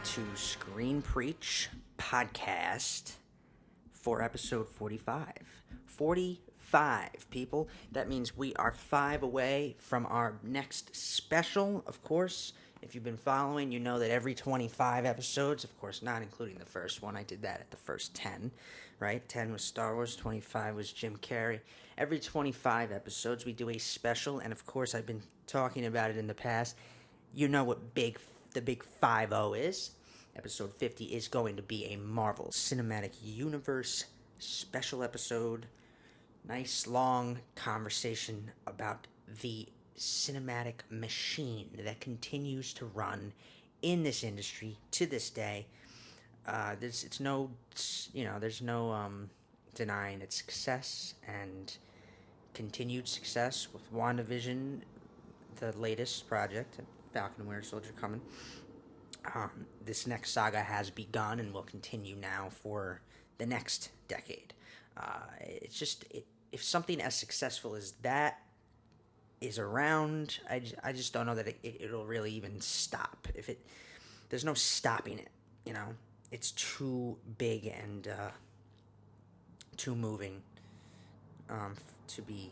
to Screen Preach Podcast for episode 45. 45, people. That means we are 5 away from our next special, of course. If you've been following, you know that every 25 episodes, of course, not including the first one, I did that at the first 10, right? 10 was Star Wars, 25 was Jim Carrey. Every 25 episodes, we do a special, and of course, I've been talking about it in the past. You know what the big 50 is. Episode 50 is going to be a Marvel Cinematic Universe special episode. Nice long conversation about the cinematic machine that continues to run in this industry to this day. There's no denying its success and continued success with WandaVision, the latest project, Falcon and Winter Soldier coming. This next saga has begun and will continue now for the next decade. It's just, if something as successful as that is around, I just don't know that it'll really even stop. There's no stopping it, you know? It's too big and too moving to be.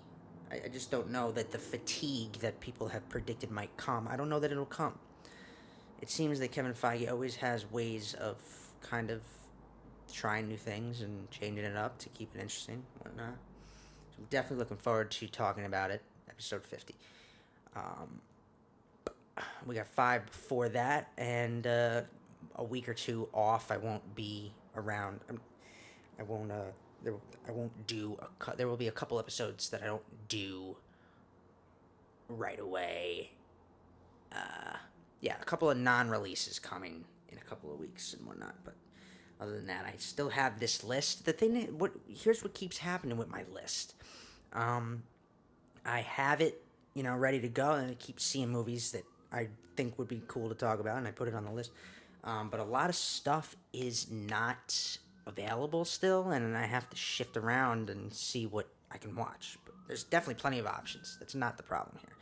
I just don't know that the fatigue that people have predicted might come. I don't know that it'll come. It seems that Kevin Feige always has ways of kind of trying new things and changing it up to keep it interesting and whatnot. So I'm definitely looking forward to talking about it, episode 50. We got 5 before that, and a week or 2 off. I won't be around. I won't do. There will be a couple episodes that I don't do right away. A couple of non-releases coming in a couple of weeks and whatnot, but other than that, I still have this list. Here's what keeps happening with my list. I have it, ready to go, and I keep seeing movies that I think would be cool to talk about, and I put it on the list. But a lot of stuff is not available still, and I have to shift around and see what I can watch. But there's definitely plenty of options. That's not the problem here.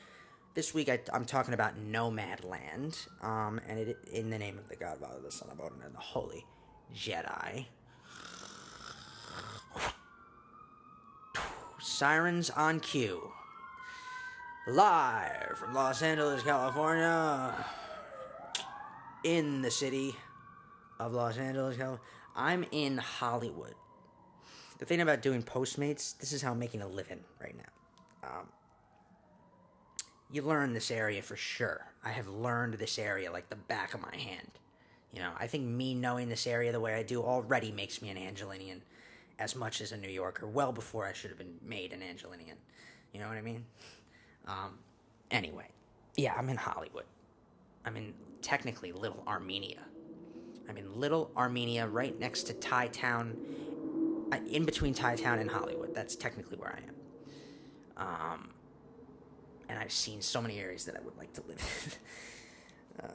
This week, I'm talking about Nomadland, and it in the name of the Godfather, the Son of Odin, and the Holy Jedi. Sirens on cue. Live from Los Angeles, California, in the city of Los Angeles, California. I'm in Hollywood. The thing about doing Postmates, this is how I'm making a living right now. You learn this area for sure. I have learned this area like the back of my hand. I think me knowing this area the way I do already makes me an Angelinian as much as a New Yorker, well before I should have been made an Angelinian. You know what I mean? Anyway, yeah, I'm in Hollywood. I'm in, technically, Little Armenia. I'm in Little Armenia, right next to Thai Town, in between Thai Town and Hollywood. That's technically where I am. And I've seen so many areas that I would like to live in.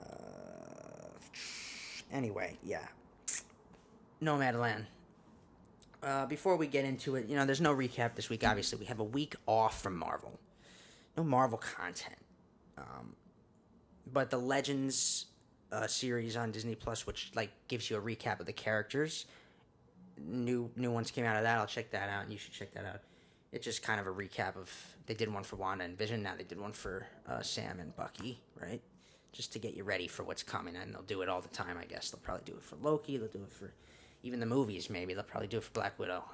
Anyway, yeah. Nomadland. Before we get into it, there's no recap this week, obviously. We have a week off from Marvel. No Marvel content. But the Legends series on Disney Plus, which gives you a recap of the characters. New ones came out of that. I'll check that out, and you should check that out. It's just kind of a recap of, they did one for Wanda and Vision, now they did one for Sam and Bucky, right? Just to get you ready for what's coming, and they'll do it all the time, I guess. They'll probably do it for Loki, they'll do it for even the movies, maybe. They'll probably do it for Black Widow.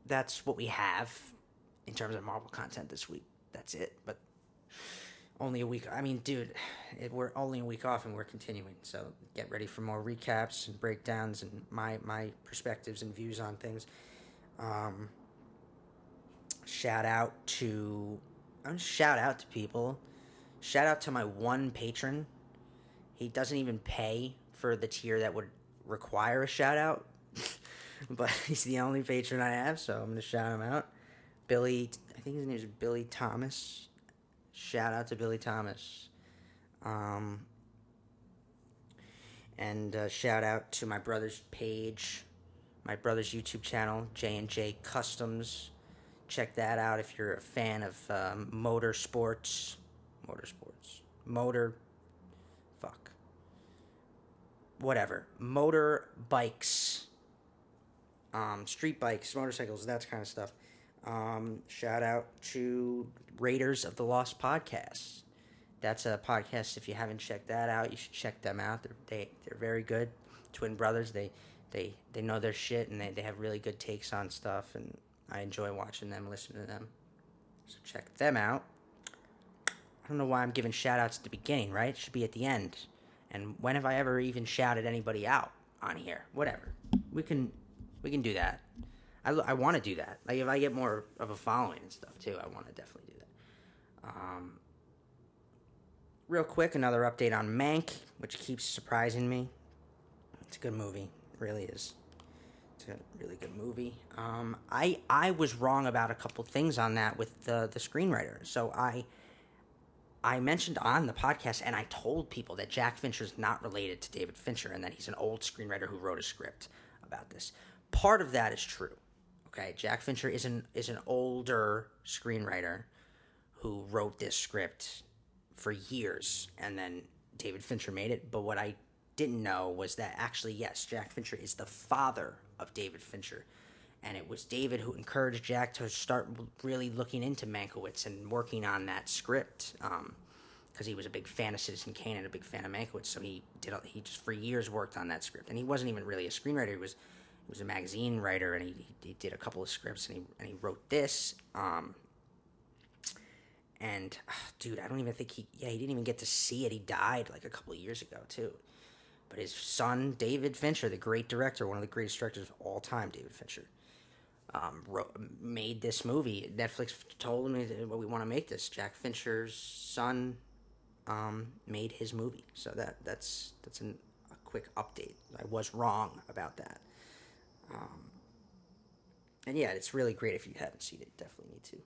That's what we have in terms of Marvel content this week. That's it, but only a week. I mean, dude, we're only a week off and we're continuing, so get ready for more recaps and breakdowns and my perspectives and views on things. Shout out to people. Shout out to my one patron. He doesn't even pay for the tier that would require a shout out, but he's the only patron I have, so I'm gonna shout him out. Billy, I think his name is Billy Thomas. Shout out to Billy Thomas. And shout out to my brother's page, my brother's YouTube channel, J&J Customs. Check that out if you're a fan of motor whatever, motorbikes, street bikes, motorcycles, that kind of stuff. Shout out to Raiders of the Lost podcast. That's a podcast. If you haven't checked that out, you should check them out. They're very good. Twin brothers. They know their shit, and they have really good takes on stuff, and I enjoy watching them, listening to them. So check them out. I don't know why I'm giving shout outs at the beginning, right? It should be at the end. And when have I ever even shouted anybody out on here? Whatever. We can do that. I want to do that. Like, if I get more of a following and stuff too, I want to definitely do that. Real quick, another update on Mank, which keeps surprising me. It's a good movie. It really is. It's a really good movie. I was wrong about a couple things on that with the screenwriter. So I mentioned on the podcast, and I told people that Jack Fincher is not related to David Fincher, and that he's an old screenwriter who wrote a script about this. Part of that is true. Okay, Jack Fincher is an older screenwriter who wrote this script for years, and then David Fincher made it. But what I didn't know was that actually, yes, Jack Fincher is the father of David Fincher. And it was David who encouraged Jack to start really looking into Mankiewicz and working on that script, because he was a big fan of Citizen Kane and a big fan of Mankiewicz. So he just for years worked on that script, and he wasn't even really a screenwriter. He was a magazine writer, and he did a couple of scripts, and he wrote this. Dude, I don't even think he didn't even get to see it. He died like a couple of years ago too. But his son, David Fincher, the great director, one of the greatest directors of all time, David Fincher, made this movie. Netflix told me that, well, we want to make this. Jack Fincher's son made his movie. So that's a quick update. I was wrong about that. And yeah, it's really great. If you haven't seen it, definitely need to.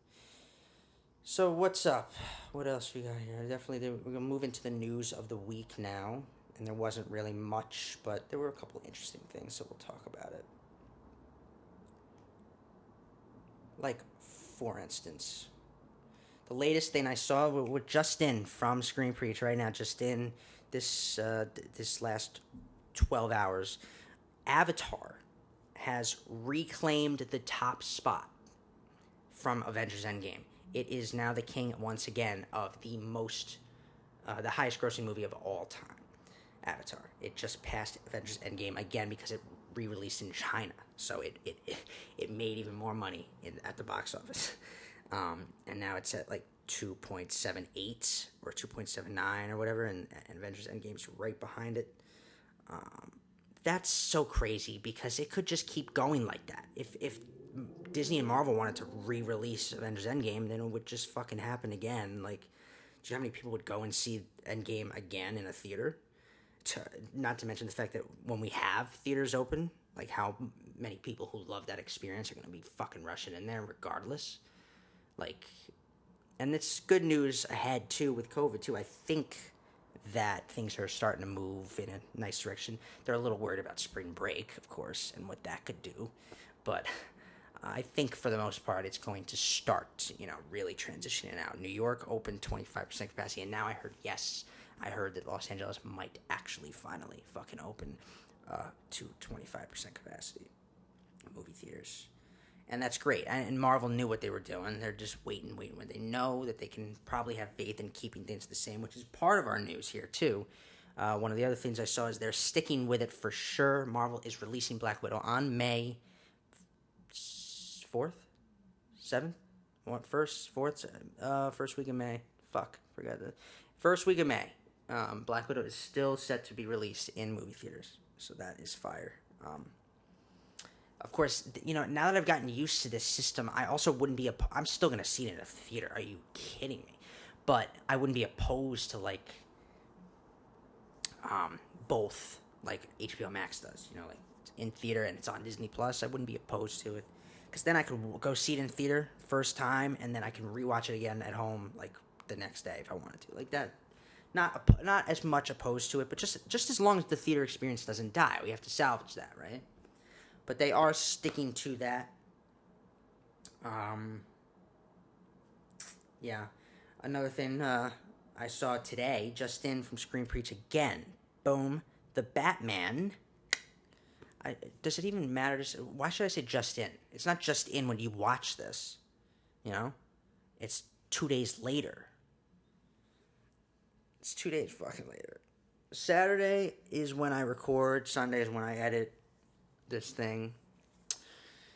So what's up? What else we got here? We're going to move into the news of the week now. And there wasn't really much, but there were a couple of interesting things, so we'll talk about it. Like, for instance, the latest thing I saw with Justin from Screen Preach right now, just in this last 12 hours, Avatar has reclaimed the top spot from Avengers Endgame. It is now the king once again of the highest grossing movie of all time. Avatar. It just passed Avengers Endgame again because it re-released in China, so it made even more money at the box office, and now it's at like 2.78 or 2.79 or whatever, and Avengers Endgame's right behind it. That's so crazy because it could just keep going like that. If Disney and Marvel wanted to re-release Avengers Endgame, then it would just fucking happen again. Like, do you know how many people would go and see Endgame again in a theater? Not to mention the fact that when we have theaters open, like how many people who love that experience are going to be fucking rushing in there regardless. Like, and it's good news ahead too with COVID too. I think that things are starting to move in a nice direction. They're a little worried about spring break, of course, and what that could do. But I think for the most part, it's going to start, really transitioning out. New York opened 25% capacity, and now I heard that Los Angeles might actually finally fucking open to 25% capacity movie theaters. And that's great. And Marvel knew what they were doing. They're just waiting. When they know that they can probably have faith in keeping things the same, which is part of our news here, too. One of the other things I saw is they're sticking with it for sure. Marvel is releasing Black Widow on May 4th? 7th? What, 1st? 4th? First week of May. Fuck. Forgot the first week of May. Black Widow is still set to be released in movie theaters. So that is fire. Of course, now that I've gotten used to this system, I also wouldn't be... I'm still going to see it in a theater. Are you kidding me? But I wouldn't be opposed to, like... both, like HBO Max does. Like, in theater and it's on Disney Plus. I wouldn't be opposed to it. Because then I could go see it in theater first time, and then I can rewatch it again at home, like, the next day if I wanted to. Like, that... Not as much opposed to it, but just as long as the theater experience doesn't die. We have to salvage that, right? But they are sticking to that. Yeah. Another thing I saw today, just in from Screen Preach again. Boom. The Batman. Does it even matter? Why should I say just in? It's not just in when you watch this. You know? It's 2 days later. It's 2 days fucking later. Saturday is when I record. Sunday is when I edit this thing.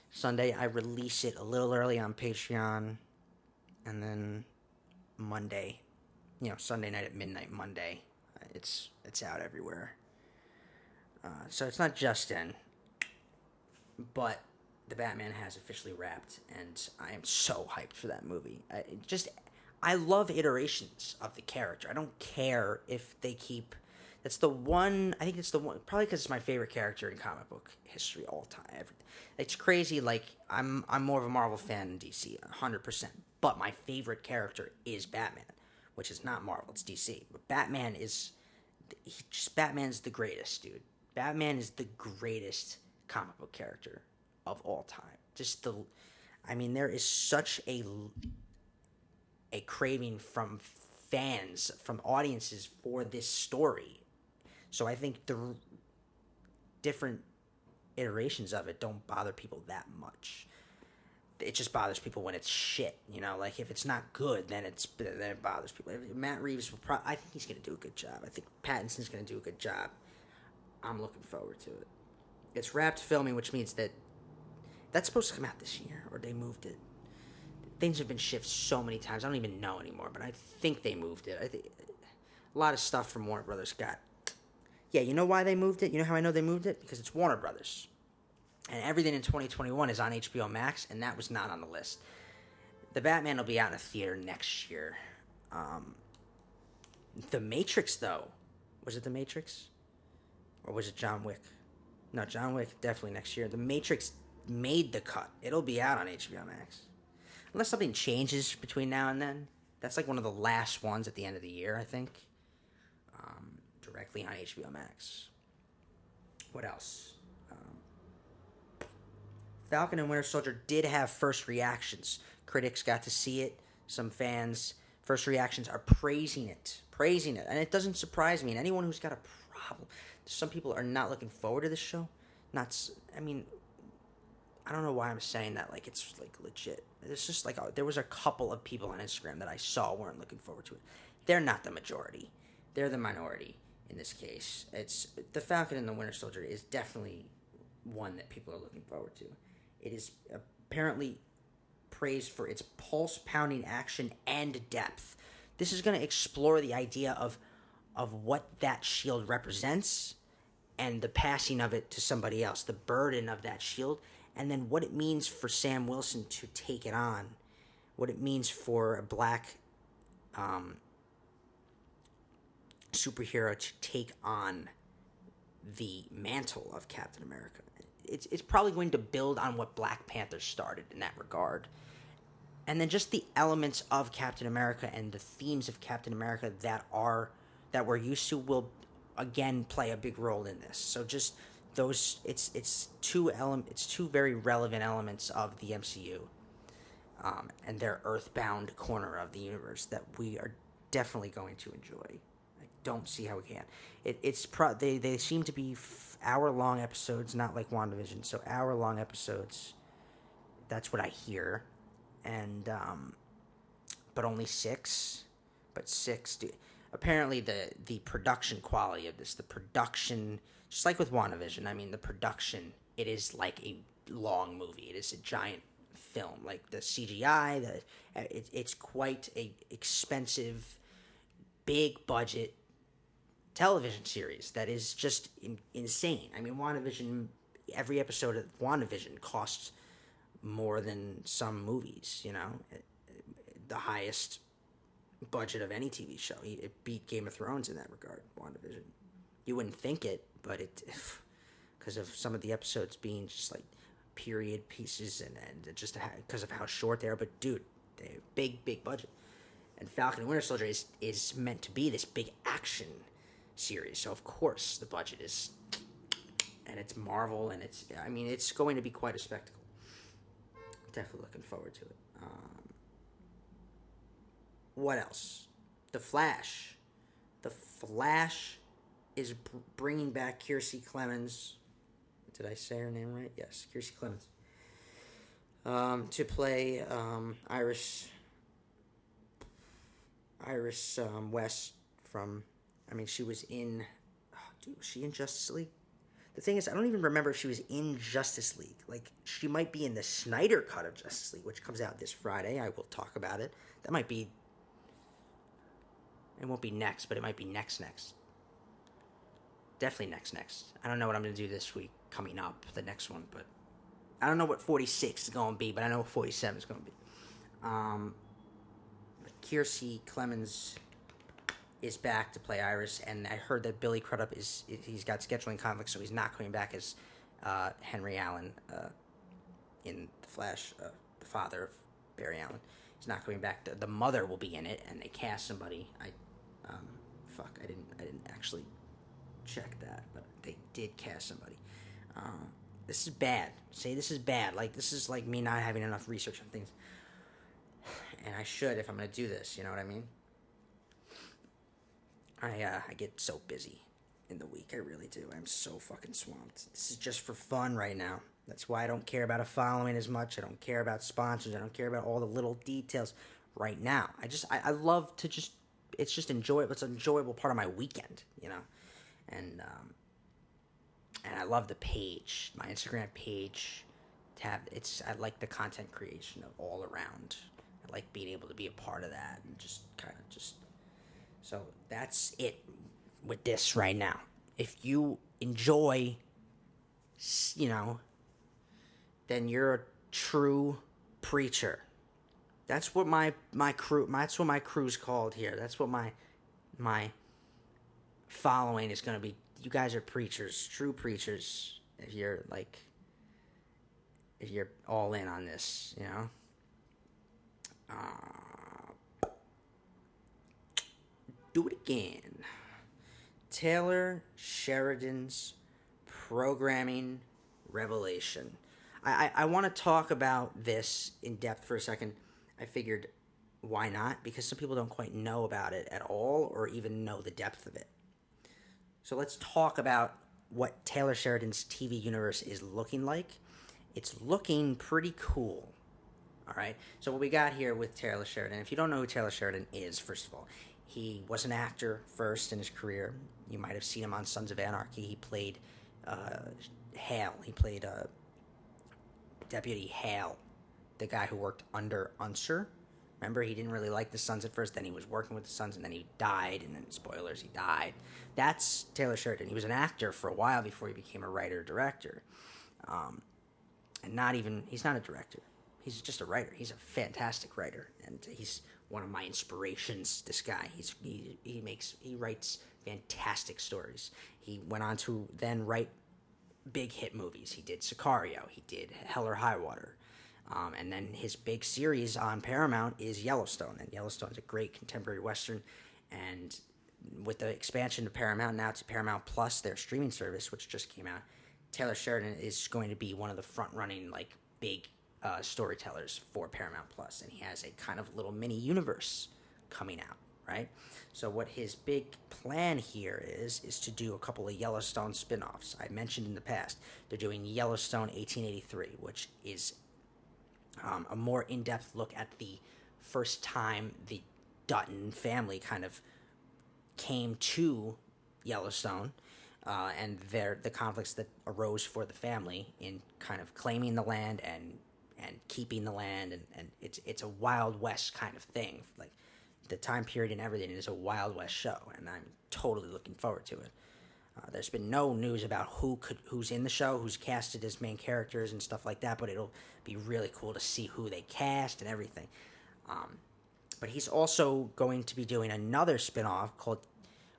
Sunday I release it a little early on Patreon. And then Monday, Sunday night at midnight, Monday, it's out everywhere. So it's not just in, but the Batman has officially wrapped, and I am so hyped for that movie. I love iterations of the character. I don't care if they keep. That's the one. I think it's the one. Probably because it's my favorite character in comic book history all time. It's crazy. Like I'm more of a Marvel fan than DC, 100%. But my favorite character is Batman, which is not Marvel. It's DC. But Batman's the greatest, dude. Batman is the greatest comic book character of all time. There is such a craving from fans, from audiences for this story. So I think the different iterations of it don't bother people that much. It just bothers people when it's shit, like if it's not good, then it bothers people. Matt Reeves I think he's gonna do a good job. I think Pattinson's gonna do a good job. I'm looking forward to it. It's wrapped filming, which means that's supposed to come out this year, or they moved it. Things have been shifted so many times, I don't even know anymore, but I think they moved it. I think a lot of stuff from Warner Brothers got. Yeah, you know why they moved it? You know how I know they moved it? Because it's Warner Brothers. And everything in 2021 is on HBO Max, and that was not on the list. The Batman will be out in a theater next year. The Matrix, though. Was it The Matrix? Or was it John Wick? No, John Wick, definitely next year. The Matrix made the cut. It'll be out on HBO Max. Unless something changes between now and then. That's like one of the last ones at the end of the year, I think. Directly on HBO Max. What else? Falcon and Winter Soldier did have first reactions. Critics got to see it. Some fans, first reactions are praising it. And it doesn't surprise me. And anyone who's got a problem, some people are not looking forward to this show. I don't know why I'm saying that like it's like legit. It's just like there was a couple of people on Instagram that I saw weren't looking forward to it. They're not the majority. They're the minority in this case. It's the Falcon and the Winter Soldier is definitely one that people are looking forward to. It is apparently praised for its pulse-pounding action and depth. This is going to explore the idea of what that shield represents and the passing of it to somebody else, the burden of that shield, and then what it means for Sam Wilson to take it on, what it means for a black superhero to take on the mantle of Captain America. It's probably going to build on what Black Panther started in that regard. And then just the elements of Captain America and the themes of Captain America that we're used to will again play a big role in this. So just those it's two very relevant elements of the MCU. And their earthbound corner of the universe that we are definitely going to enjoy. I don't see how we can. They seem to be hour-long episodes, not like WandaVision. So hour-long episodes. That's what I hear, and but only 6. But 6. Apparently, the production quality of this, the production, just like with WandaVision. The production. It is like a long movie. It is a giant film. Like the CGI, it's quite a expensive, big budget television series that is just insane. WandaVision, every episode of WandaVision costs more than some movies, the highest budget of any TV show. It beat Game of Thrones in that regard, WandaVision. You wouldn't think it, but because of some of the episodes being just like period pieces and just because of how short they are. But dude, they have big budget. And Falcon and Winter Soldier is meant to be this big action series, so of course the budget is, and it's Marvel, and it's going to be quite a spectacle. Definitely looking forward to it. What else? The Flash is bringing back Kiersey Clemens. Did I say her name right? Yes, Kiersey Clemens. To play Iris West from. I mean, she was in. Oh, dude, was she in Justice League? The thing is, I don't even remember if she was in Justice League. Like, she might be in the Snyder cut of Justice League, which comes out this Friday. I will talk about it. That might be. It won't be next, but it might be next. Definitely next. I don't know what I'm going to do this week coming up, the next one, but I don't know what 46 is going to be, but I know what 47 is going to be. Kiersey Clemens is back to play Iris, and I heard that Billy Crudup he's got scheduling conflicts, so he's not coming back as Henry Allen in The Flash, the father of Barry Allen. He's not coming back. The mother will be in it, and they cast somebody. I didn't actually check that, but they did cast somebody. This is bad. This is bad. Like, this is like me not having enough research on things. And I should if I'm going to do this, you know what I mean? I get so busy in the week. I really do. I'm so fucking swamped. This is just for fun right now. That's why I don't care about a following as much. I don't care about sponsors. I don't care about all the little details right now. I love to just, it's just enjoyable. It's an enjoyable part of my weekend, you know? And I love the page, my Instagram page. I like the content creation of all around. I like being able to be a part of that and just kind of just. So that's it with this right now. If you enjoy, you know, then you're a true preacher. That's what my crew. That's what my crew's called here. That's what my following is going to be. You guys are preachers, true preachers. If you're all in on this, you know. Do it again. Taylor Sheridan's programming revelation. I want to talk about this in depth for a second. I figured, why not? Because some people don't quite know about it at all or even know the depth of it. So let's talk about what Taylor Sheridan's TV universe is looking like. It's looking pretty cool. All right. So what we got here with Taylor Sheridan, if you don't know who Taylor Sheridan is, first of all, he was an actor first in his career. You might have seen him on Sons of Anarchy. He played Hale. He played Deputy Hale, the guy who worked under Unser. Remember, he didn't really like the Sons at first. Then he was working with the Sons, and then he died. And then, spoilers, he died. That's Taylor Sheridan. He was an actor for a while before he became a writer-director. And he's not a director. He's just a writer. He's a fantastic writer, and he's one of my inspirations. This guy, he writes fantastic stories. He went on to then write big hit movies. He did Sicario. He did Hell or High Water. And then his big series on Paramount is Yellowstone. And Yellowstone is a great contemporary Western. And with the expansion to Paramount, now to Paramount Plus, their streaming service, which just came out, Taylor Sheridan is going to be one of the front-running, big storytellers for Paramount Plus. And he has a kind of little mini universe coming out, right? So what his big plan here is to do a couple of Yellowstone spin-offs. I mentioned in the past, they're doing Yellowstone 1883, which is a more in-depth look at the first time the Dutton family kind of came to Yellowstone, and the conflicts that arose for the family in kind of claiming the land and keeping the land, and it's a Wild West kind of thing. Like, the time period and everything is a Wild West show, and I'm totally looking forward to it. There's been no news about who's in the show, who's casted as main characters and stuff like that, but it'll be really cool to see who they cast and everything. But he's also going to be doing another spin-off called,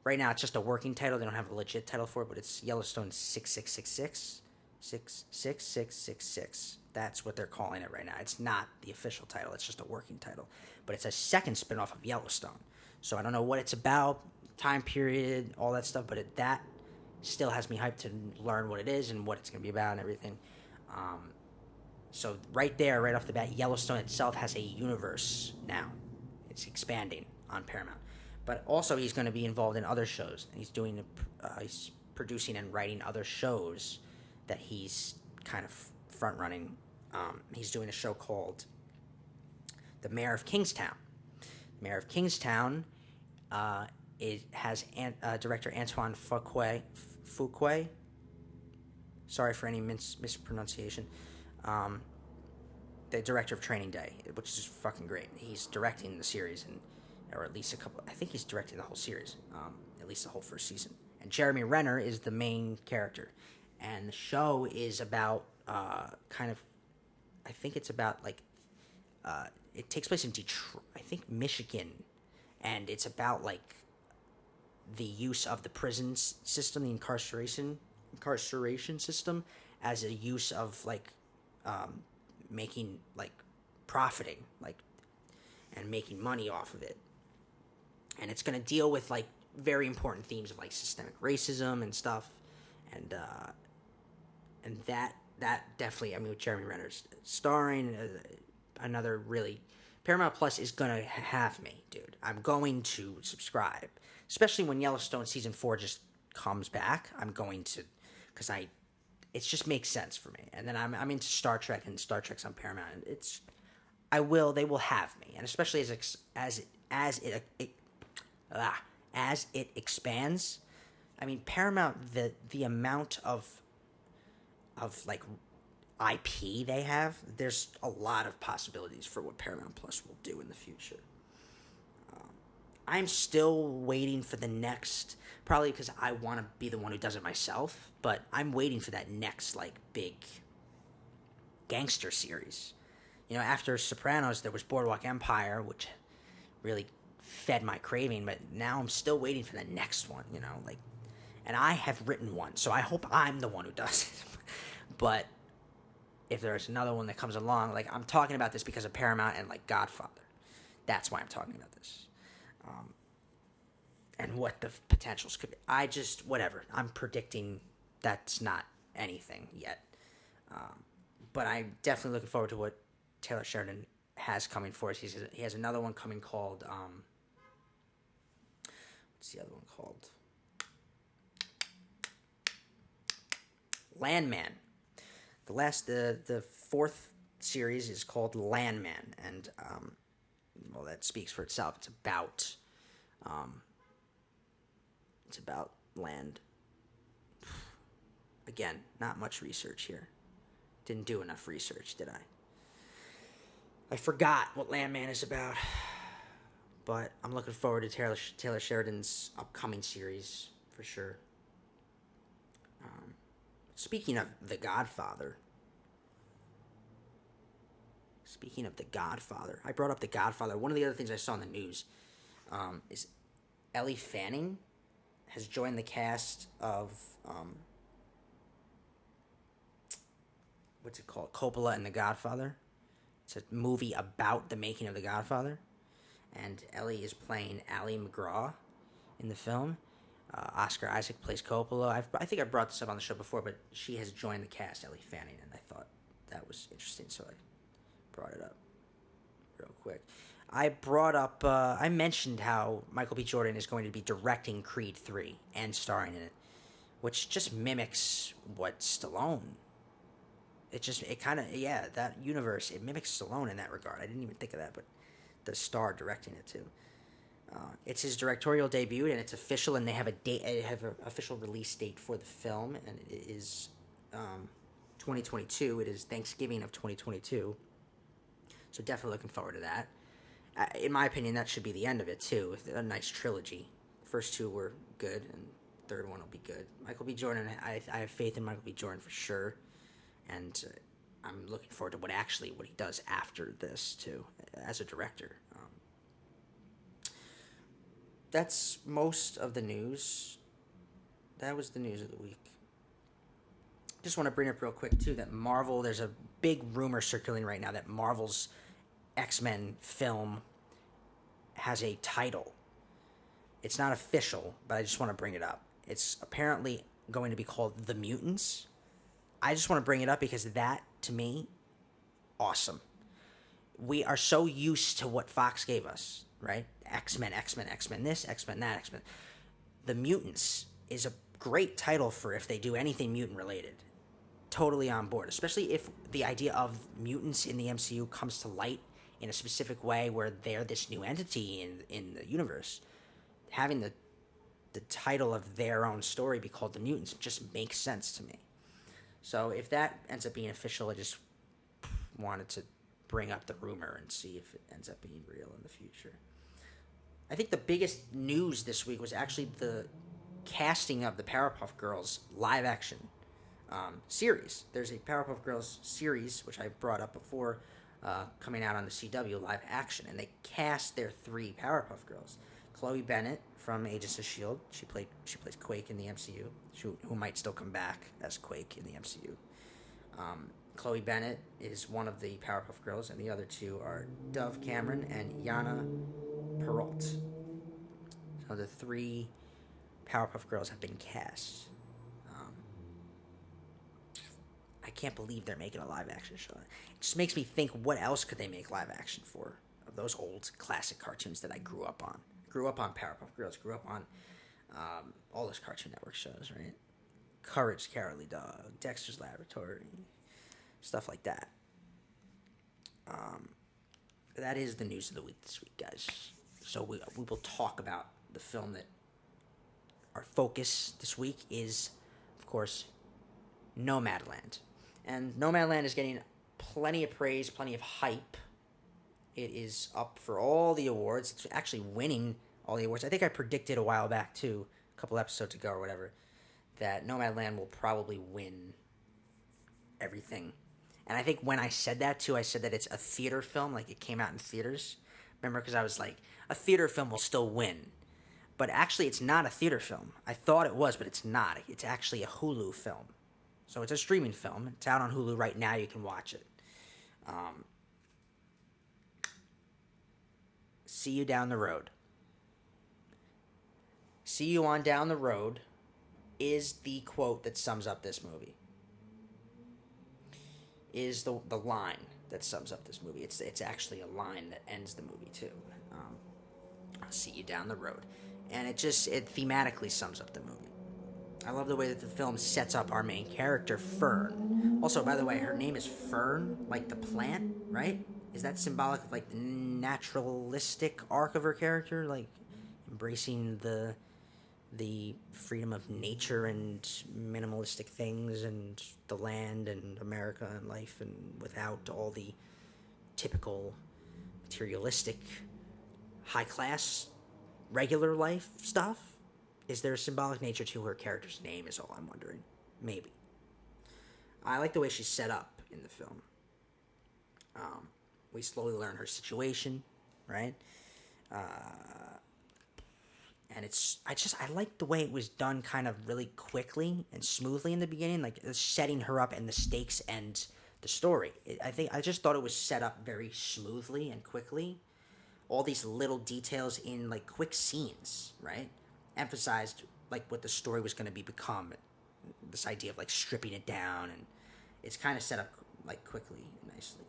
right now it's just a working title, they don't have a legit title for it, but it's Yellowstone 6666. 66666. That's what they're calling it right now. It's not the official title, it's just a working title. But it's a second spin-off of Yellowstone. So I don't know what it's about, time period, all that stuff, but that still has me hyped to learn what it is and what it's going to be about and everything. So right there, right off the bat, Yellowstone itself has a universe now. It's expanding on Paramount. but also he's going to be involved in other shows. He's producing and writing other shows that he's kind of front running. He's doing a show called The Mayor of Kingstown. Mayor of Kingstown, it has director Antoine Fuqua. Sorry for any mispronunciation. The director of Training Day, which is fucking great. He's directing the series, or at least a couple. I think he's directing the whole series, at least the whole first season. And Jeremy Renner is the main character, and the show is about kind of. I think it's about like. It takes place in Detroit, I think Michigan, and it's about like the use of the prison system, the incarceration system, as a use of like making like profiting like and making money off of it. And it's going to deal with like very important themes of like systemic racism and stuff, and that definitely, I mean, with Jeremy Renner's starring, another really, Paramount Plus is gonna have me, dude. I'm going to subscribe, especially when Yellowstone season 4 just comes back. I'm going to, because it just makes sense for me. And then I'm into Star Trek, and Star Trek's on Paramount. And they will have me, and especially as it expands. I mean, Paramount, the amount of like IP they have, there's a lot of possibilities for what Paramount Plus will do in the future. I'm still waiting for the next, probably because I want to be the one who does it myself, but I'm waiting for that next like big gangster series. You know, after Sopranos, there was Boardwalk Empire, which really fed my craving, but now I'm still waiting for the next one, you know, like, and I have written one, so I hope I'm the one who does it. But if there's another one that comes along, like, I'm talking about this because of Paramount and like Godfather. That's why I'm talking about this. And what the potentials could be. Whatever. I'm predicting that's not anything yet. But I'm definitely looking forward to what Taylor Sheridan has coming for us. He has another one coming called, what's the other one called? Landman. The fourth series is called Landman, and well, that speaks for itself. It's about land. Again, not much research here. Didn't do enough research, did I? I forgot what Landman is about, but I'm looking forward to Taylor Sheridan's upcoming series for sure. Speaking of The Godfather, I brought up The Godfather. One of the other things I saw in the news is Ellie Fanning has joined the cast of, what's it called? Coppola and The Godfather. It's a movie about the making of The Godfather. And Ellie is playing Ally McGraw in the film. Oscar Isaac plays Coppola. I think I brought this up on the show before, but she has joined the cast, Ellie Fanning, and I thought that was interesting, so I brought it up real quick. I mentioned how Michael B. Jordan is going to be directing Creed 3 and starring in it, which just mimics what Stallone. That universe, it mimics Stallone in that regard. I didn't even think of that, but the star directing it too. It's his directorial debut, and it's official, and they have an official release date for the film, and it is 2022. It is Thanksgiving of 2022. So definitely looking forward to that. In my opinion, that should be the end of it too. A nice trilogy. First two were good, and the third one will be good. Michael B. Jordan, I have faith in Michael B. Jordan for sure, and I'm looking forward to what he does after this too, as a director. That's most of the news. That was the news of the week. Just want to bring up real quick too that Marvel, there's a big rumor circulating right now that Marvel's X-Men film has a title. It's not official, but I just want to bring it up. It's apparently going to be called The Mutants. I just want to bring it up because that, to me, awesome. We are so used to what Fox gave us, right? X-Men, X-Men, X-Men this, X-Men that, X-Men. The Mutants is a great title for if they do anything mutant related. Totally on board, especially if the idea of mutants in the MCU comes to light in a specific way where they're this new entity in the universe. Having the title of their own story be called The Mutants just makes sense to me. So if that ends up being official, I just wanted to bring up the rumor and see if it ends up being real in the future. I think the biggest news this week was actually the casting of the Powerpuff Girls live action series. There's a Powerpuff Girls series, which I brought up before, coming out on the CW live action, and they cast their 3 Powerpuff Girls. Chloe Bennett from Agents of S.H.I.E.L.D. She plays Quake in the MCU, who might still come back as Quake in the MCU. Chloe Bennett is one of the Powerpuff Girls, and the other 2 are Dove Cameron and Yana Perrault. So the 3 Powerpuff Girls have been cast. I can't believe they're making a live action show. It just makes me think, what else could they make live action for? Of those old classic cartoons that I grew up on. Grew up on Powerpuff Girls. Grew up on all those Cartoon Network shows, right? Courage, Cowardly Dog, Dexter's Laboratory, stuff like that. That is the news of the week this week, guys. So we will talk about the film that our focus this week is, of course, Nomadland. And Nomadland is getting plenty of praise, plenty of hype. It is up for all the awards. It's actually winning all the awards. I think I predicted a while back, too, a couple episodes ago or whatever, that Nomadland will probably win everything. And I think when I said that, too, I said that it's a theater film, like it came out in theaters. Remember, because I was like, a theater film will still win. But actually, it's not a theater film. I thought it was, but it's not. It's actually a Hulu film. So it's a streaming film. It's out on Hulu right now. You can watch it. See you down the road. See you on down the road is the quote that sums up this movie. Is the line that sums up this movie. It's actually a line that ends the movie, too. I'll see you down the road. And it thematically sums up the movie. I love the way that the film sets up our main character, Fern. Also, by the way, her name is Fern, like the plant, right? Is that symbolic of, like, the naturalistic arc of her character? Like, embracing the freedom of nature and minimalistic things and the land and America and life, and without all the typical materialistic, high-class, regular life stuff? Is there a symbolic nature to her character's name is all I'm wondering. Maybe. I like the way she's set up in the film. We slowly learn her situation, right? And I like the way it was done kind of really quickly and smoothly in the beginning, like setting her up and the stakes and the story. I just thought it was set up very smoothly and quickly. All these little details in like quick scenes, right? Emphasized like what the story was going to become. This idea of like stripping it down, and it's kind of set up like quickly and nicely.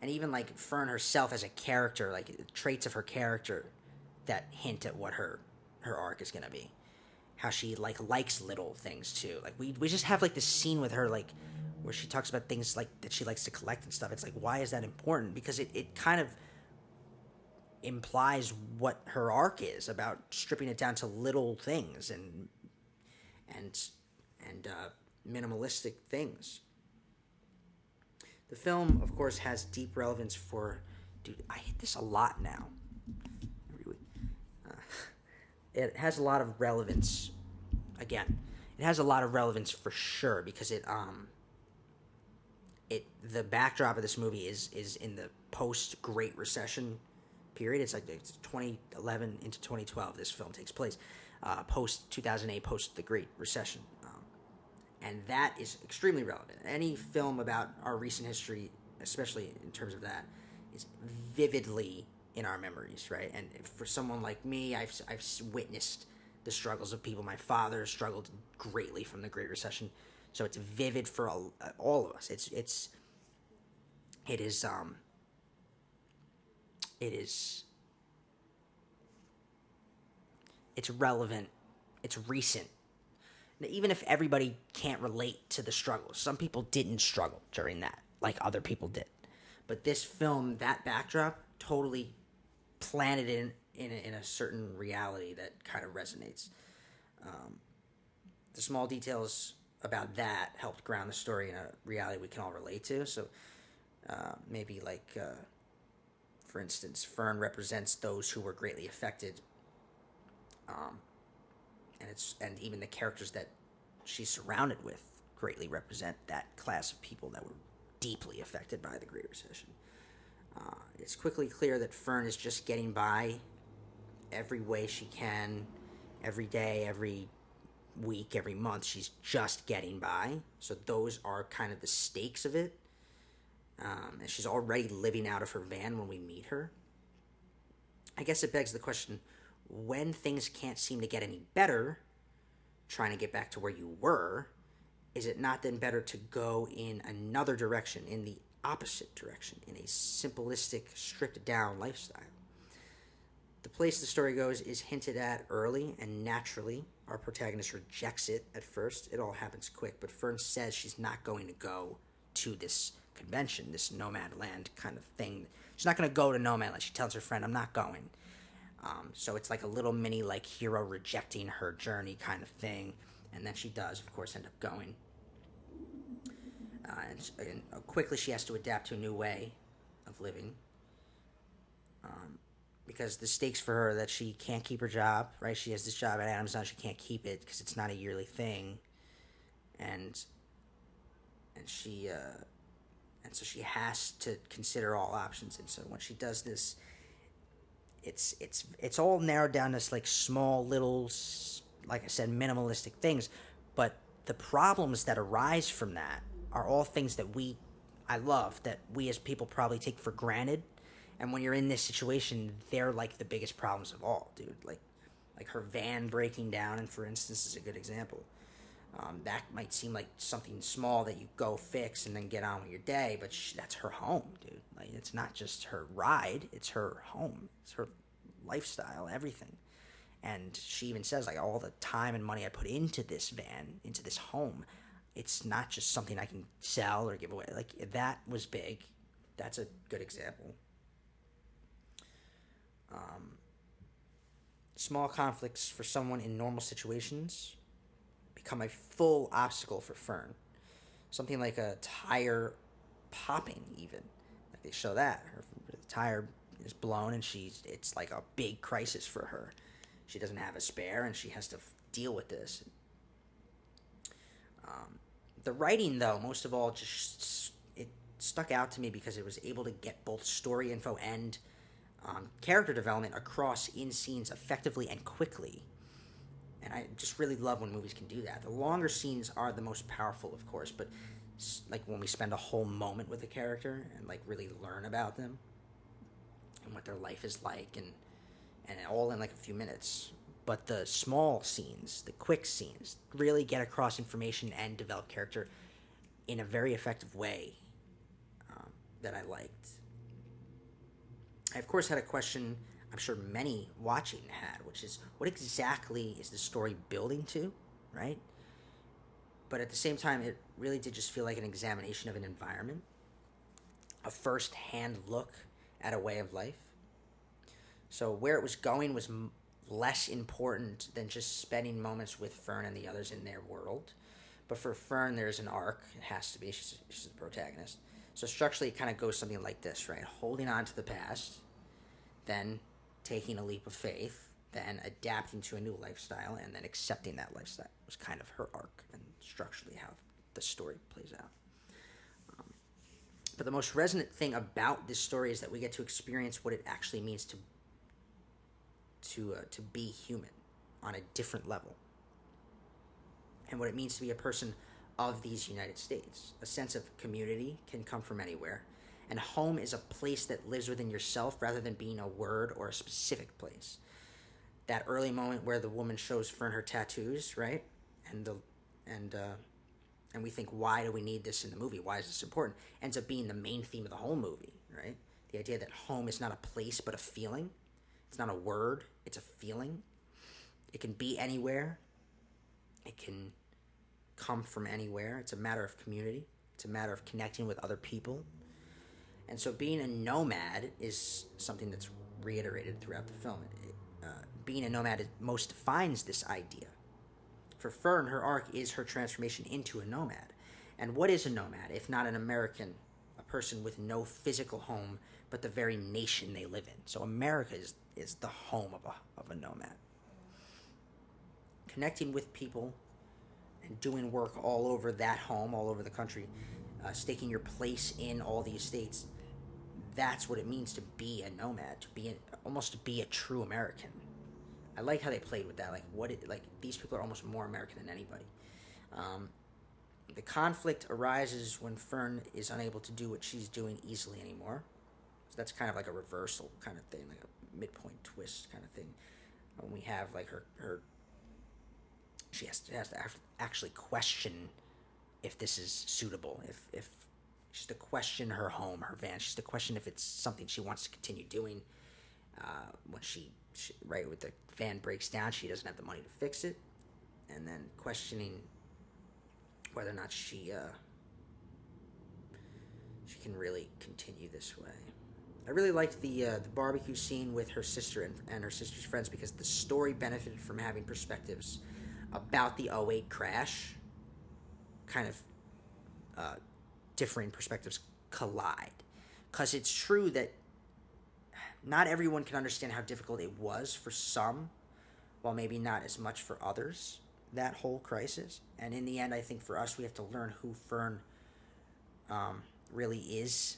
And even like Fern herself as a character, like traits of her character that hint at what her arc is going to be. How she like likes little things too. Like we just have like this scene with her like where she talks about things like that she likes to collect and stuff. It's like, why is that important? Because it kind of implies what her arc is about, stripping it down to little things and minimalistic things. The film, of course, has deep relevance for... Dude, I hit this a lot now. It has a lot of relevance. Again, it has a lot of relevance for sure, because the backdrop of this movie is in the post-Great Recession period. It's 2011 into 2012 this film takes place. Post-2008, post the Great Recession. And that is extremely relevant. Any film about our recent history, especially in terms of that, is vividly in our memories, right? And for someone like me, I've witnessed the struggles of people. My father struggled greatly from the Great Recession, so it's vivid for all of us. It is it is it's relevant, it's recent. Even if everybody can't relate to the struggles, some people didn't struggle during that like other people did. But this film, that backdrop, totally planted in a certain reality that kind of resonates. The small details about that helped ground the story in a reality we can all relate to. So maybe like, for instance, Fern represents those who were greatly affected, um, and even the characters that she's surrounded with greatly represent that class of people that were deeply affected by the Great Recession. It's quickly clear that Fern is just getting by every way she can, every day, every week, every month. She's just getting by. So those are kind of the stakes of it. And she's already living out of her van when we meet her. I guess it begs the question, when things can't seem to get any better, trying to get back to where you were, is it not then better to go in another direction, in the opposite direction, in a simplistic, stripped down lifestyle? The place the story goes is hinted at early, and naturally, our protagonist rejects it at first. It all happens quick, but Fern says she's not going to go to this convention, this Nomadland kind of thing. She's not going to go to Nomadland. She tells her friend, I'm not going. So it's like a little mini like hero rejecting her journey kind of thing, and then she does, of course, end up going. And quickly she has to adapt to a new way of living, because the stakes for her are that she can't keep her job, right? She has this job at Amazon, she can't keep it because it's not a yearly thing, and she and so she has to consider all options. And so when she does this, it's all narrowed down to like small little, like I said, minimalistic things, but the problems that arise from that are all things that I love, that we as people probably take for granted. And when you're in this situation, they're like the biggest problems of all, dude. Like her van breaking down, and for instance, is a good example. That might seem like something small that you go fix and then get on with your day, but that's her home, dude. Like, it's not just her ride; it's her home, it's her lifestyle, everything. And she even says, like, all the time and money I put into this van, into this home, it's not just something I can sell or give away. Like, that was big. That's a good example. Small conflicts for someone in normal situations become a full obstacle for Fern. Something like a tire popping, even. Like, they show that. Her tire is blown, and it's like a big crisis for her. She doesn't have a spare, and she has to deal with this. The writing, though, most of all, just it stuck out to me because it was able to get both story info and character development across in scenes effectively and quickly. And I just really love when movies can do that. The longer scenes are the most powerful, of course, but like when we spend a whole moment with a character and like really learn about them and what their life is like, and all in like a few minutes. But the small scenes, the quick scenes, really get across information and develop character in a very effective way, that I liked. I, of course, had a question I'm sure many watching had, which is, what exactly is the story building to, right? But at the same time, it really did just feel like an examination of an environment, a first-hand look at a way of life. So where it was going was less important than just spending moments with Fern and the others in their world. But for Fern, there's an arc. It has to be. She's the protagonist. So structurally, it kind of goes something like this, right? Holding on to the past, then taking a leap of faith, then adapting to a new lifestyle, and then accepting that lifestyle. It was kind of her arc, and structurally how the story plays out. But the most resonant thing about this story is that we get to experience what it actually means to be human on a different level, and what it means to be a person of these United States. A sense of community can come from anywhere, and home is a place that lives within yourself rather than being a word or a specific place. That early moment where the woman shows Fern her tattoos, right, and and we think, why do we need this in the movie? Why is this important? Ends up being the main theme of the whole movie, right? The idea that home is not a place but a feeling. It's not a word, it's a feeling. It can be anywhere. It can come from anywhere. It's a matter of community. It's a matter of connecting with other people. And so being a nomad is something that's reiterated throughout the film. Being a nomad most defines this idea. For Fern, her arc is her transformation into a nomad. And what is a nomad if not an American, a person with no physical home, but the very nation they live in? So America is the home of a nomad. Connecting with people and doing work all over that home, all over the country, staking your place in all these states. That's what it means to be a nomad, almost to be a true American. I like how they played with that. Like these people are almost more American than anybody. The conflict arises when Fern is unable to do what she's doing easily anymore. So that's kind of like a reversal kind of thing, like a midpoint twist kind of thing. When we have like her she has to actually question if this is suitable, if she's to question her home, her van. She's to question if it's something she wants to continue doing. When she right, with the van breaks down, she doesn't have the money to fix it, and then questioning whether or not she can really continue this way. I really liked the barbecue scene with her sister and her sister's friends, because the story benefited from having perspectives about the '08 crash. Kind of differing perspectives collide. Because it's true that not everyone can understand how difficult it was for some, while maybe not as much for others, that whole crisis. And in the end, I think for us, we have to learn who Fern really is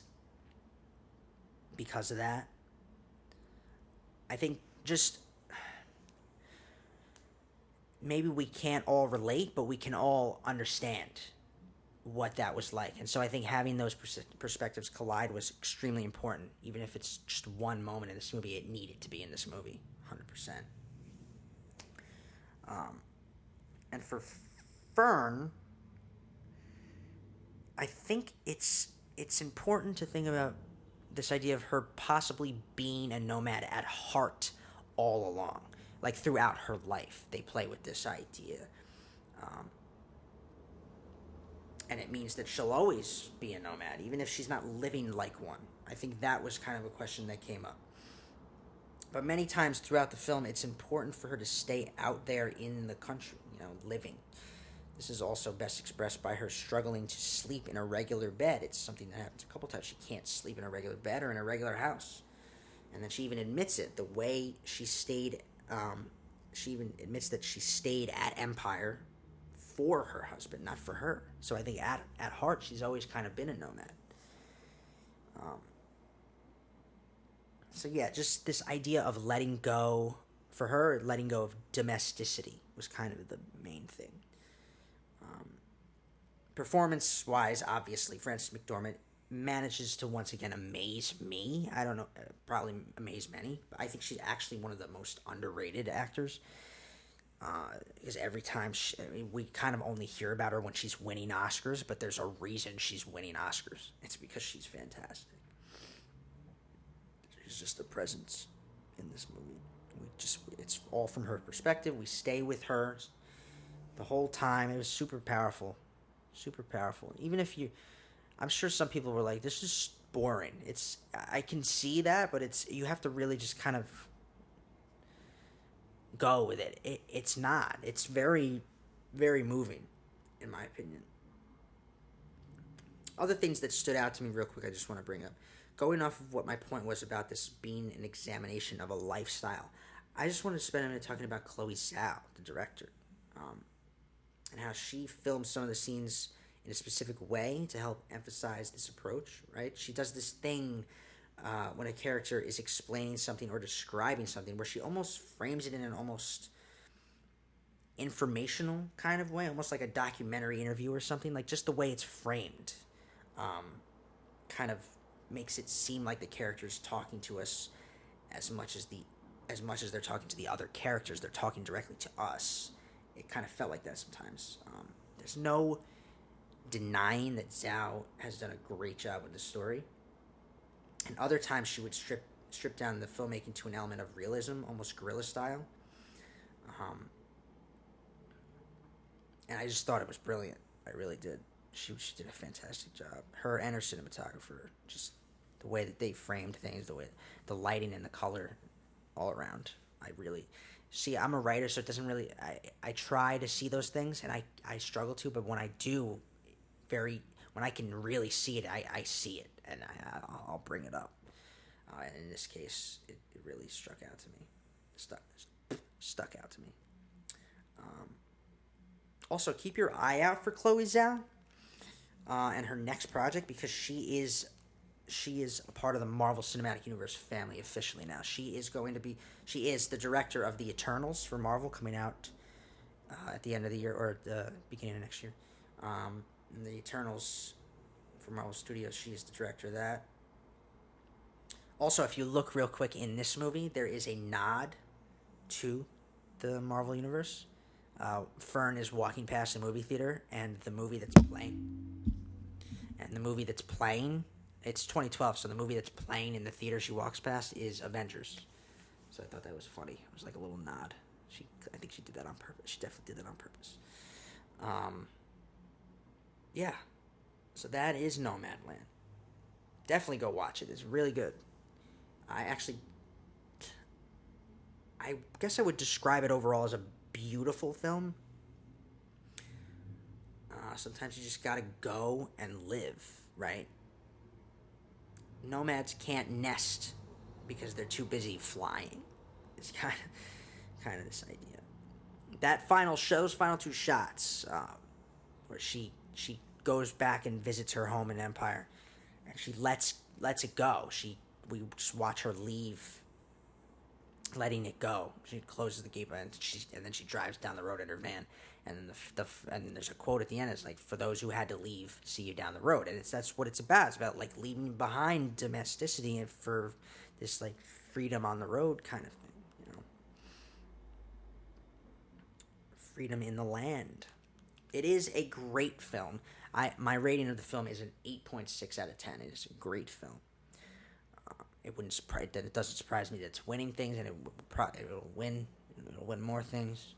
because of that. I think just maybe we can't all relate, but we can all understand what that was like. And so I think having those perspectives collide was extremely important. Even if it's just one moment in this movie, it needed to be in this movie, 100%. And for Fern, I think it's important to think about this idea of her possibly being a nomad at heart all along. Like throughout her life, they play with this idea. And it means that she'll always be a nomad, even if she's not living like one. I think that was kind of a question that came up. But many times throughout the film, it's important for her to stay out there in the country, living. This is also best expressed by her struggling to sleep in a regular bed. It's something that happens a couple times. She can't sleep in a regular bed or in a regular house. And then she even admits it. The way she stayed, she even admits that she stayed at Empire for her husband, not for her. So I think at heart, she's always kind of been a nomad. So yeah, just this idea of letting go, for her, letting go of domesticity was kind of the main thing. Performance-wise, obviously, Frances McDormand manages to once again amaze me. I don't know, probably amaze many, but I think she's actually one of the most underrated actors. Because every time we kind of only hear about her when she's winning Oscars, but there's a reason she's winning Oscars. It's because she's fantastic. She's just a presence in this movie. It's all from her perspective. We stay with her the whole time. It was super powerful. Super powerful. Even if I'm sure some people were like, this is boring. I can see that, but you have to really just kind of go with it. It's not. It's very, very moving, in my opinion. Other things that stood out to me real quick, I just want to bring up. Going off of what my point was about this being an examination of a lifestyle, I just wanted to spend a minute talking about Chloe Zhao, the director, and how she films some of the scenes in a specific way to help emphasize this approach, right? She does this thing when a character is explaining something or describing something where she almost frames it in an almost informational kind of way, almost like a documentary interview or something. Like just the way it's framed kind of makes it seem like the character's talking to us as much as they're talking to the other characters. They're talking directly to us. It kind of felt like that sometimes. There's no denying that Zhao has done a great job with the story. and other times she would strip down the filmmaking to an element of realism, almost guerrilla style. Um, and I just thought it was brilliant. I really did. She did a fantastic job. Her and her cinematographer, just the way that they framed things, the way the lighting and the color, all around. I really see. I'm a writer, so it doesn't really. I try to see those things, and I struggle to. But when I do, very when I can really see it, I see it, and I'll bring it up. And in this case, it really struck out to me. Stuck out to me. Um, Also, keep your eye out for Chloe Zhao and her next project, because she is a part of the Marvel Cinematic Universe family officially now. She is the director of the Eternals for Marvel, coming out at the end of the year or the beginning of next year. The Eternals for Marvel Studios, she is the director of that. Also, if you look real quick in this movie, there is a nod to the Marvel Universe. Fern is walking past a movie theater, and the movie that's playing, it's 2012, so the movie that's playing in the theater she walks past is Avengers. So I thought that was funny. It was like a little nod. I think she did that on purpose. She definitely did that on purpose. Yeah. So that is Nomadland. Definitely go watch it. It's really good. I guess I would describe it overall as a beautiful film. Sometimes you just gotta go and live, right? Nomads can't nest because they're too busy flying. It's kind of this idea. That final two shots, where she goes back and visits her home in Empire, and she lets it go. We just watch her leave, letting it go. She closes the gate, and then she drives down the road in her van. And then and there's a quote at the end. It's like, "For those who had to leave, see you down the road." And that's what it's about. It's about like leaving behind domesticity and for this like freedom on the road kind of thing. Freedom in the land. It is a great film. My rating of the film is an 8.6 out of 10. It is a great film. It doesn't surprise me that it's winning things, and it'll win more things.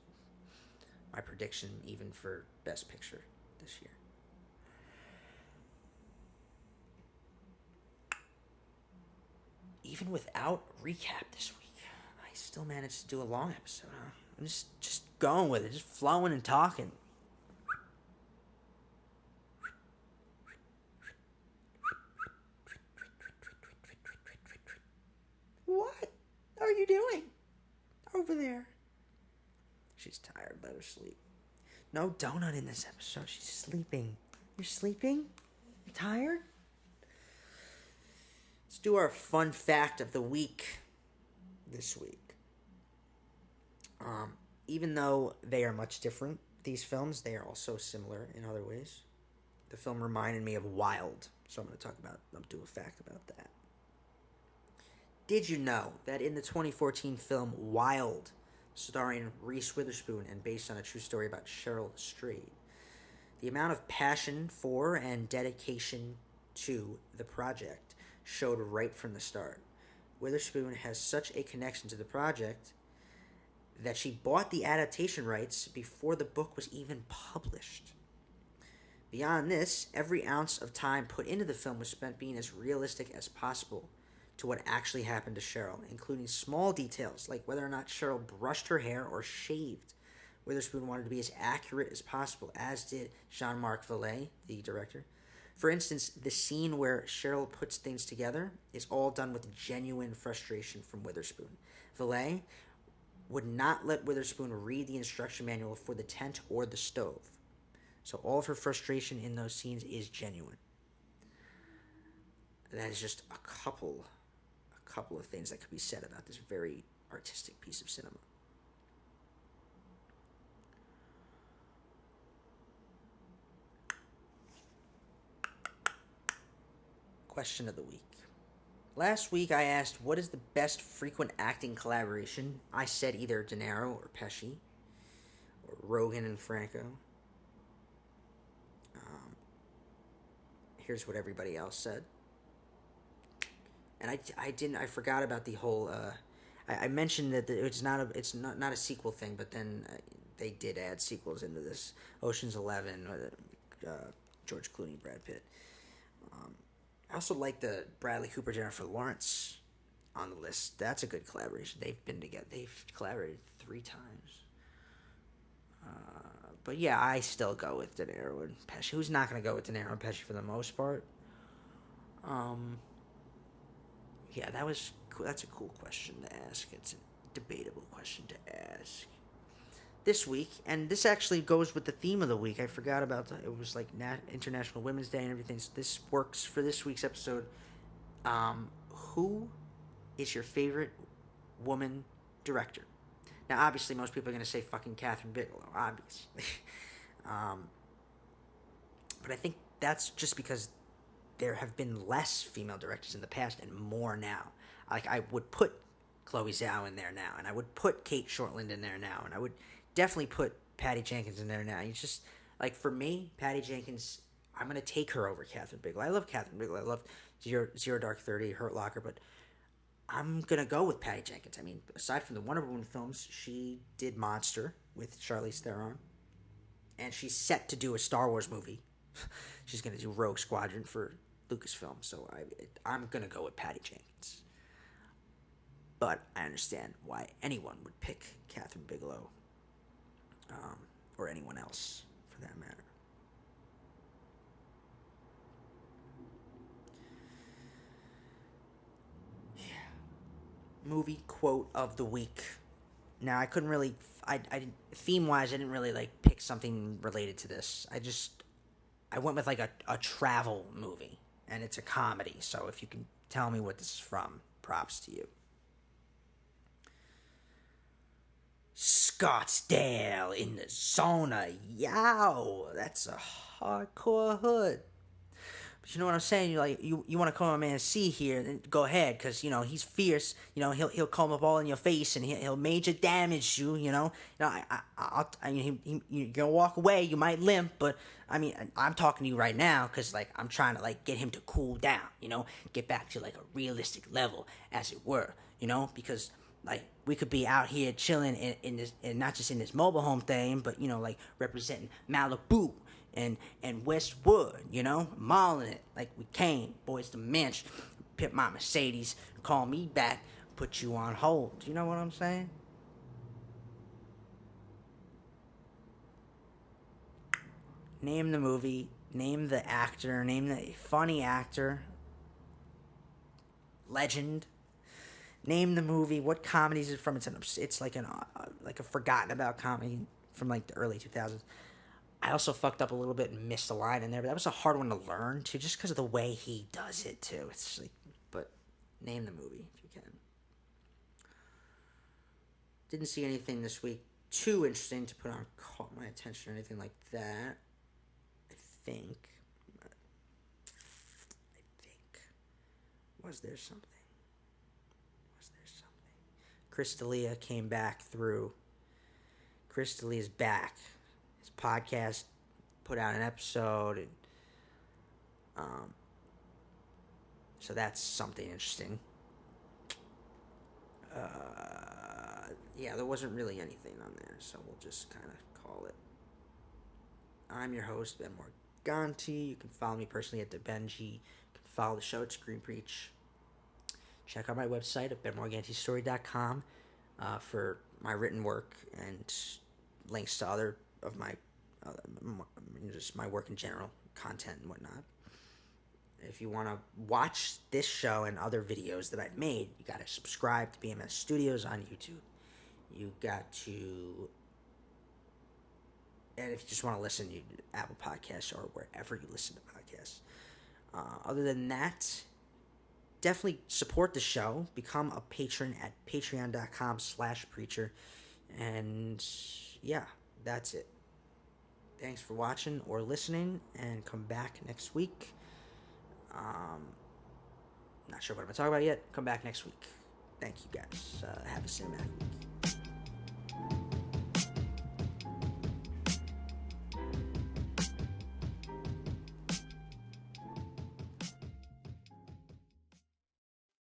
My prediction, even for Best Picture this year. Even without recap this week, I still managed to do a long episode. Huh? I'm just going with it, just flowing and talking. What are you doing over there? She's tired. Let her sleep. No donut in this episode. She's sleeping. You're sleeping? You're tired? Let's do our fun fact of the week this week. Even though they are much different, these films, they are also similar in other ways. The film reminded me of Wild, so I'm going to do a fact about that. Did you know that in the 2014 film Wild, starring Reese Witherspoon and based on a true story about Cheryl Strayed, the amount of passion for and dedication to the project showed right from the start. Witherspoon has such a connection to the project that she bought the adaptation rights before the book was even published. Beyond this, every ounce of time put into the film was spent being as realistic as possible to what actually happened to Cheryl, including small details like whether or not Cheryl brushed her hair or shaved. Witherspoon wanted to be as accurate as possible, as did Jean-Marc Vallée, the director. For instance, the scene where Cheryl puts things together is all done with genuine frustration from Witherspoon. Vallée would not let Witherspoon read the instruction manual for the tent or the stove. So all of her frustration in those scenes is genuine. That is just a couple of things that could be said about this very artistic piece of cinema. Question of the week. Last week I asked, what is the best frequent acting collaboration? I said either De Niro or Pesci, or Rogen and Franco. Here's what everybody else said. And I forgot about the whole. I mentioned that it's not a sequel thing, but then they did add sequels into this. Ocean's 11 with George Clooney, Brad Pitt. I also like the Bradley Cooper, Jennifer Lawrence on the list. That's a good collaboration. They've been together. They've collaborated 3 times. But yeah, I still go with De Niro and Pesci. Who's not going to go with De Niro and Pesci for the most part? Yeah, that's a cool question to ask. It's a debatable question to ask. This week, and this actually goes with the theme of the week. I forgot about that. It was like International Women's Day and everything. So this works for this week's episode. Who is your favorite woman director? Now, obviously, most people are going to say fucking Catherine Bigelow, obviously. But I think that's just because there have been less female directors in the past and more now. Like, I would put Chloe Zhao in there now, and I would put Kate Shortland in there now, and I would definitely put Patty Jenkins in there now. It's just, like, for me, Patty Jenkins, I'm going to take her over Catherine Bigelow. I love Catherine Bigelow. I love Zero Dark 30, Hurt Locker, but I'm going to go with Patty Jenkins. I mean, aside from the Wonder Woman films, she did Monster with Charlize Theron, and she's set to do a Star Wars movie. She's going to do Rogue Squadron for Lucasfilm, so I'm going to go with Patty Jenkins. But I understand why anyone would pick Catherine Bigelow, or anyone else for that matter. Yeah. Movie quote of the week. Now I couldn't really, theme wise, I didn't really like pick something related to this. I went with like a travel movie, and it's a comedy. So if you can tell me what this is from, props to you. Scottsdale in the sauna, yow, that's a hardcore hood. But you know what I'm saying? You want to come on Man C here? Then go ahead, cause he's fierce. He'll come up all in your face and he'll major damage you. You're gonna walk away. You might limp, but I mean, I'm talking to you right now, cause like I'm trying to like get him to cool down. Get back to like a realistic level, as it were. Because like we could be out here chilling in this, and not just in this mobile home thing, but like representing Malibu and Westwood, mauling it like we came, boys to Mensch, pimp my Mercedes, call me back, put you on hold. You know what I'm saying? Name the movie, name the actor, name the funny actor, legend. Name the movie. What comedy is it from? It's like a forgotten about comedy from like the early 2000s. I also fucked up a little bit and missed a line in there, but that was a hard one to learn too, just because of the way he does it too. It's like, but name the movie if you can. Didn't see anything this week too interesting to put on caught my attention or anything like that. I think. Was there something? Chris D'Elia came back through. Chris D'Elia's back. His podcast put out an episode, and so that's something interesting. Yeah, there wasn't really anything on there, so we'll just kind of call it. I'm your host, Ben Morganti. You can follow me personally at TheBenji. You can follow the show at Screen Preach. Check out my website at benmorgantistory.com for my written work and links to other of my just my work in general, content and whatnot. If you want to watch this show and other videos that I've made, you got to subscribe to BMS Studios on YouTube. You got to, and if you just want to listen, you Apple Podcasts or wherever you listen to podcasts. Other than that, definitely support the show. Become a patron at patreon.com/preacher. And yeah, that's it. Thanks for watching or listening, and come back next week. Not sure what I'm going to talk about yet. Come back next week. Thank you guys. Have a cinematic week.